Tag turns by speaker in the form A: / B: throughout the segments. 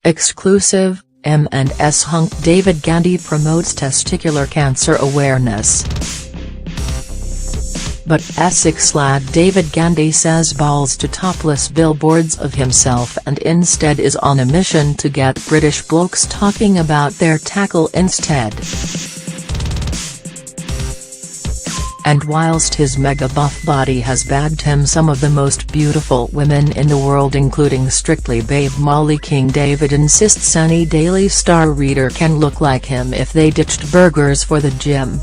A: Exclusive, M&S hunk David Gandy promotes testicular cancer awareness. But Essex lad David Gandy says balls to topless billboards of himself and instead is on a mission to get British blokes talking about their tackle instead. And whilst his mega-buff body has bagged him some of the most beautiful women in the world, including Strictly babe Molly King, David insists any Daily Star reader can look like him if they ditched burgers for the gym.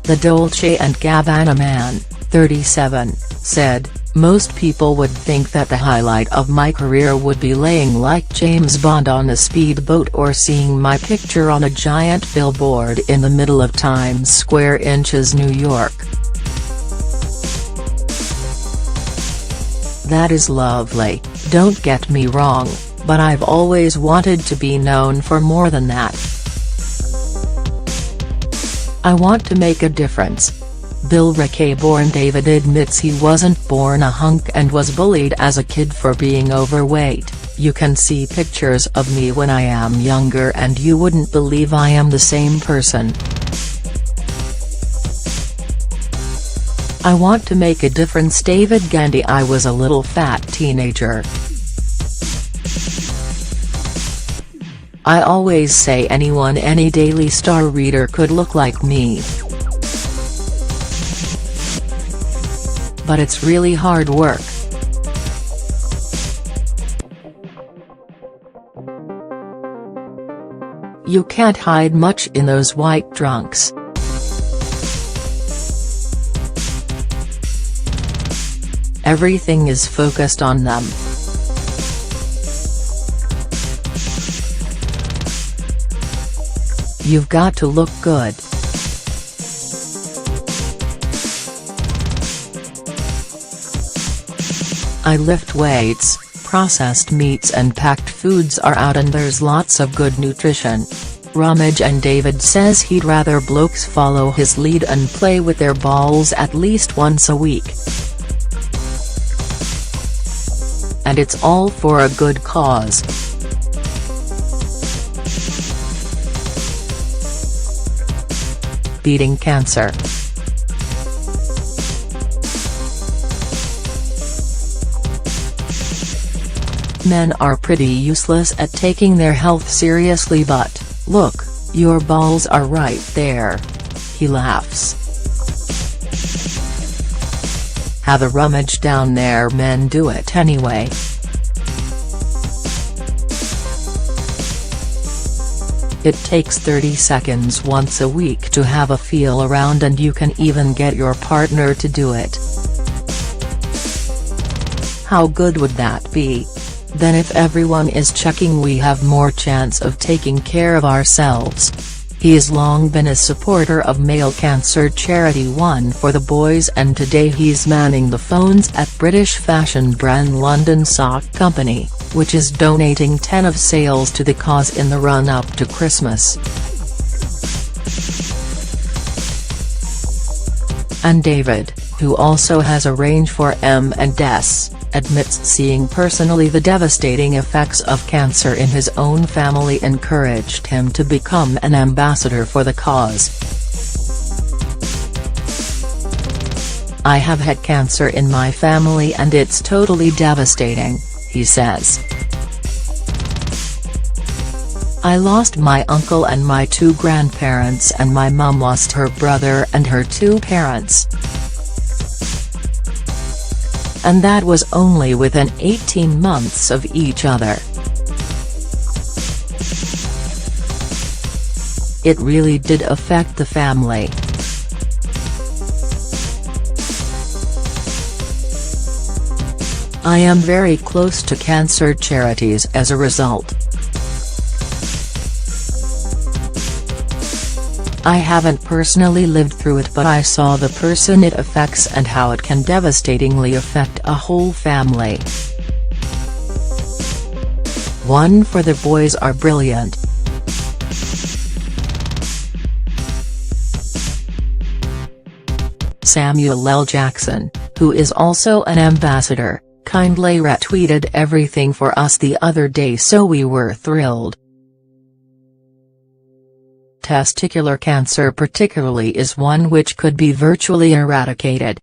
A: The Dolce & Gabbana man, 37, said, "Most people would think that the highlight of my career would be laying like James Bond on a speedboat or seeing my picture on a giant billboard in the middle of Times Square, New York. That is lovely, don't get me wrong, but I've always wanted to be known for more than that. I want to make a difference." Bill Rickey-born David admits he wasn't born a hunk and was bullied as a kid for being overweight. "You can see pictures of me when I am younger and you wouldn't believe I am the same person. I want to make a difference." David Gandy: "I was a little fat teenager. I always say any Daily Star reader could look like me. But it's really hard work. You can't hide much in those white trunks. Everything is focused on them. You've got to look good. I lift weights, processed meats and packed foods are out and there's lots of good nutrition." Rummage and David says he'd rather blokes follow his lead and play with their balls at least once a week. And it's all for a good cause. Beating cancer. Men are pretty useless at taking their health seriously, but, look, your balls are right there. He laughs. Have a rummage down there, men do it anyway. It takes 30 seconds once a week to have a feel around and you can even get your partner to do it. How good would that be? Then if everyone is checking, we have more chance of taking care of ourselves." He has long been a supporter of male cancer charity One for the Boys, and today he's manning the phones at British fashion brand London Sock Company, which is donating 10% of sales to the cause in the run-up to Christmas. And David, who also has a range for M&S, admits seeing personally the devastating effects of cancer in his own family encouraged him to become an ambassador for the cause. "I have had cancer in my family and it's totally devastating," he says. "I lost my uncle and my 2 grandparents and my mum lost her brother and her 2 parents. And that was only within 18 months of each other. It really did affect the family. I am very close to cancer charities as a result. I haven't personally lived through it, but I saw the person it affects and how it can devastatingly affect a whole family. One for the Boys are brilliant. Samuel L. Jackson, who is also an ambassador, kindly retweeted everything for us the other day, so we were thrilled. Testicular cancer particularly is one which could be virtually eradicated.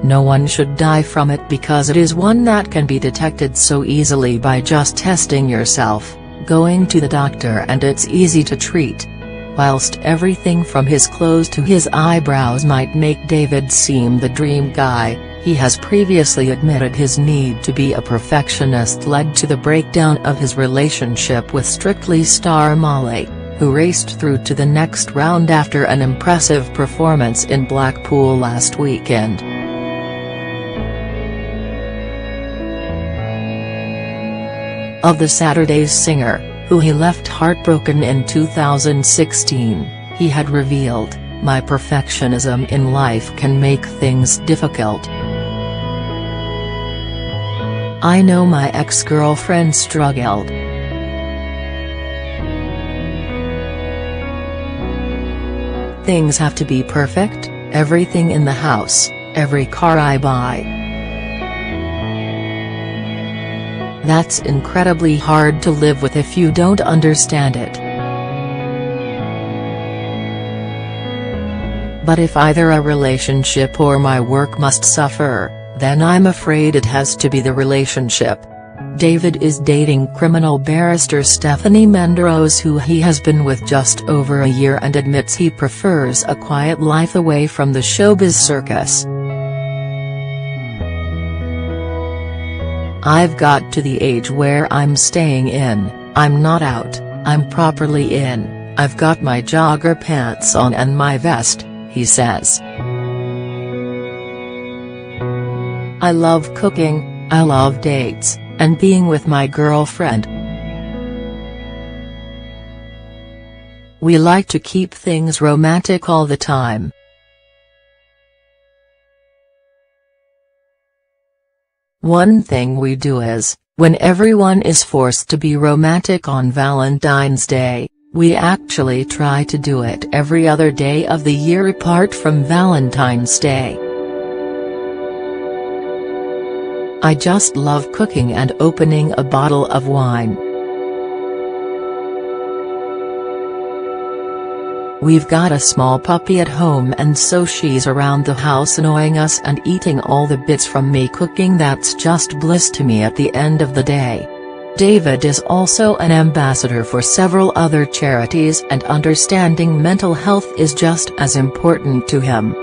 A: No one should die from it because it is one that can be detected so easily by just testing yourself, going to the doctor, and it's easy to treat. Whilst everything from his clothes to his eyebrows might make David seem the dream guy, he has previously admitted his need to be a perfectionist led to the breakdown of his relationship with Strictly star Molly, who raced through to the next round after an impressive performance in Blackpool last weekend. Of the Saturday's singer, who he left heartbroken in 2016, he had revealed, "My perfectionism in life can make things difficult. I know my ex-girlfriend struggled. Things have to be perfect, everything in the house, every car I buy. That's incredibly hard to live with if you don't understand it. But if either a relationship or my work must suffer, then I'm afraid it has to be the relationship." David is dating criminal barrister Stephanie Menderos, who he has been with just over a year, and admits he prefers a quiet life away from the showbiz circus. "I've got to the age where I'm staying in, I'm not out, I'm properly in, I've got my jogger pants on and my vest," he says. "I love cooking, I love dates, and being with my girlfriend. We like to keep things romantic all the time. One thing we do is, when everyone is forced to be romantic on Valentine's Day, we actually try to do it every other day of the year apart from Valentine's Day. I just love cooking and opening a bottle of wine. We've got a small puppy at home, and so she's around the house annoying us and eating all the bits from me cooking. That's just bliss to me at the end of the day." David is also an ambassador for several other charities, and understanding mental health is just as important to him.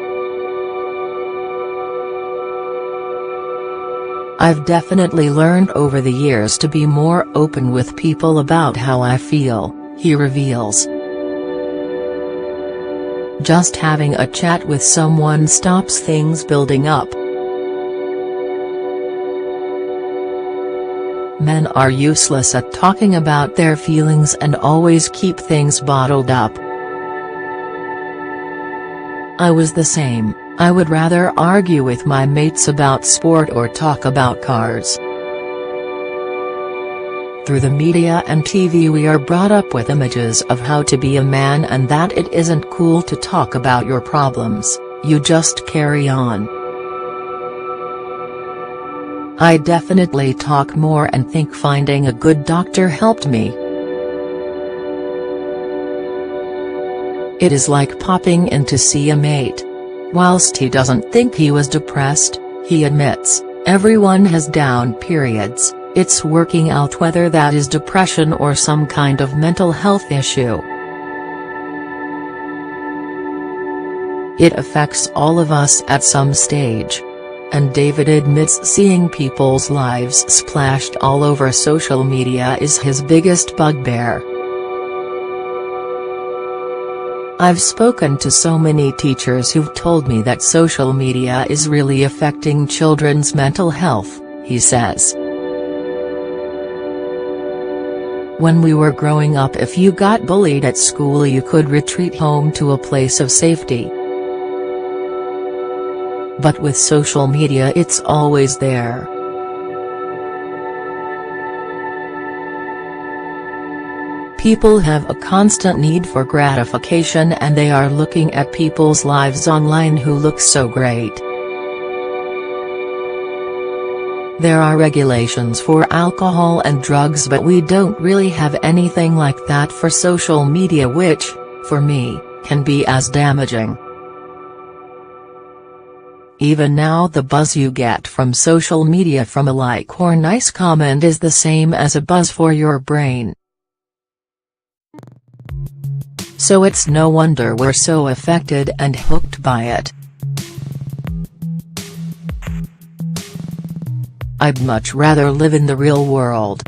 A: "I've definitely learned over the years to be more open with people about how I feel," he reveals. "Just having a chat with someone stops things building up. Men are useless at talking about their feelings and always keep things bottled up. I was the same, I would rather argue with my mates about sport or talk about cars. Through the media and TV we are brought up with images of how to be a man and that it isn't cool to talk about your problems, you just carry on. I definitely talk more and think finding a good doctor helped me. It is like popping in to see a mate. Whilst he doesn't think he was depressed, he admits, everyone has down periods. It's working out whether that is depression or some kind of mental health issue. It affects all of us at some stage. And David admits seeing people's lives splashed all over social media is his biggest bugbear. I've spoken to so many teachers who've told me that social media is really affecting children's mental health, he says. When we were growing up, if you got bullied at school you could retreat home to a place of safety. But with social media it's always there. People have a constant need for gratification and they are looking at people's lives online who look so great. There are regulations for alcohol and drugs, but we don't really have anything like that for social media, which, for me, can be as damaging. Even now, the buzz you get from social media from a like or nice comment is the same as a buzz for your brain. So it's no wonder we're so affected and hooked by it. I'd much rather live in the real world.